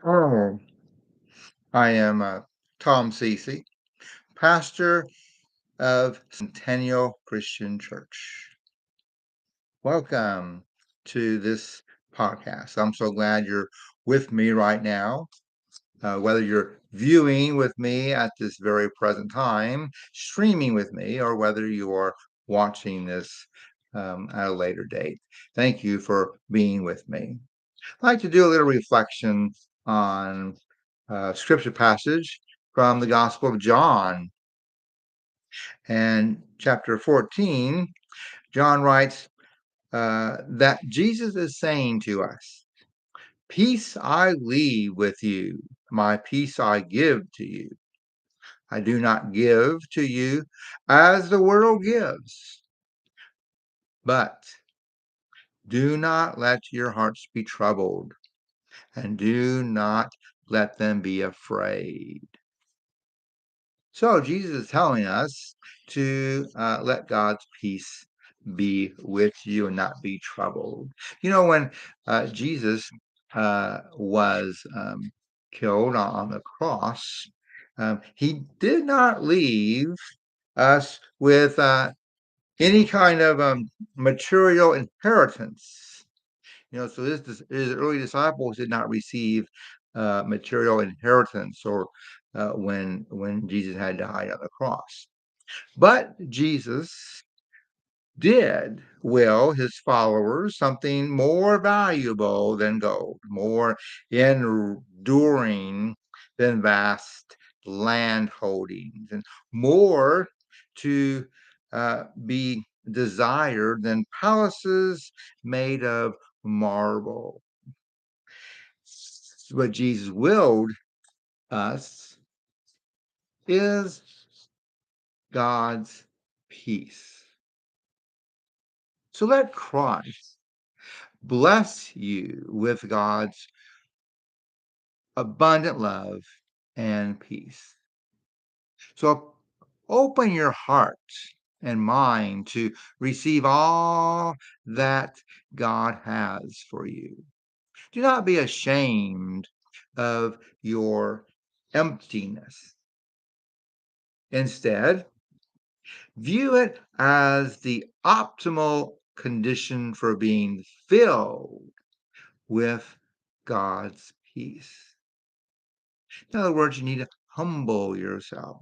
Oh, I am Tom Cece, pastor of Centennial Christian Church. Welcome to this podcast. I'm so glad you're with me right now. Whether you're viewing with me at this very present time, streaming with me, or whether you are watching this at a later date. Thank you for being with me. I'd like to do a little reflection on scripture passage from the Gospel of John. And chapter 14, John writes that Jesus is saying to us, "Peace I leave with you, my peace I give to you. I do not give to you as the world gives, but do not let your hearts be troubled, and do not let them be afraid." So Jesus is telling us to let God's peace be with you and not be troubled. When Jesus was killed on the cross, he did not leave us with any kind of material inheritance. So his early disciples did not receive material inheritance or when Jesus had died on the cross. But Jesus did will his followers something more valuable than gold, more enduring than vast land holdings, and more to be desired than palaces made of marble. What Jesus willed us is God's peace. So let Christ bless you with God's abundant love and peace. So open your heart and mind to receive all that God has for you. Do not be ashamed of your emptiness. Instead, view it as the optimal condition for being filled with God's peace. In other words, you need to humble yourself.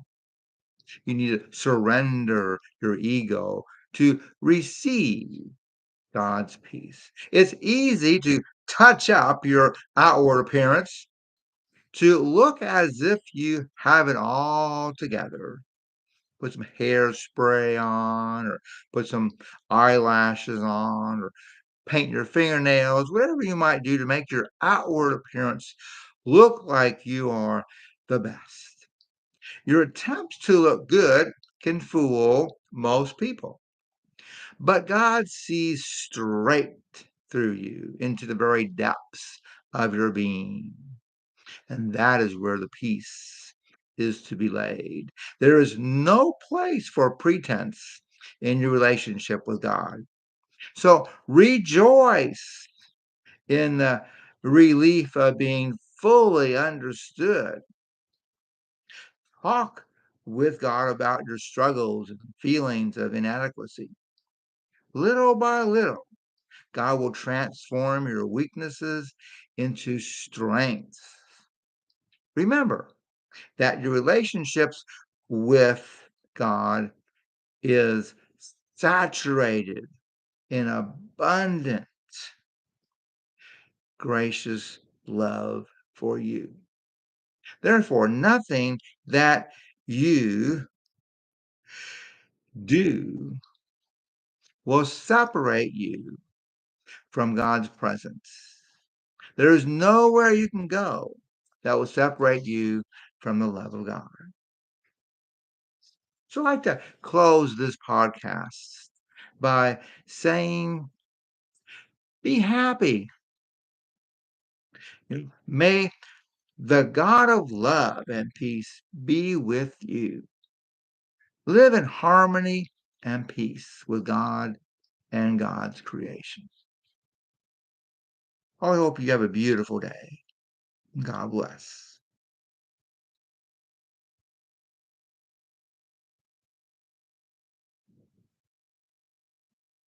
You need to surrender your ego to receive God's peace. It's easy to touch up your outward appearance, to look as if you have it all together. Put some hairspray on, or put some eyelashes on, or paint your fingernails, whatever you might do to make your outward appearance look like you are the best. Your attempts to look good can fool most people, but God sees straight through you into the very depths of your being. And that is where the peace is to be laid. There is no place for pretense in your relationship with God. So rejoice in the relief of being fully understood. Talk with God about your struggles and feelings of inadequacy. Little by little, God will transform your weaknesses into strength. Remember that your relationships with God is saturated in abundant, gracious love for you. Therefore, nothing that you do will separate you from God's presence. There is nowhere you can go that will separate you from the love of God. So I'd like to close this podcast by saying, be happy. May the God of love and peace be with you. Live in harmony and peace with God and God's creation. I hope you have a beautiful day. God bless.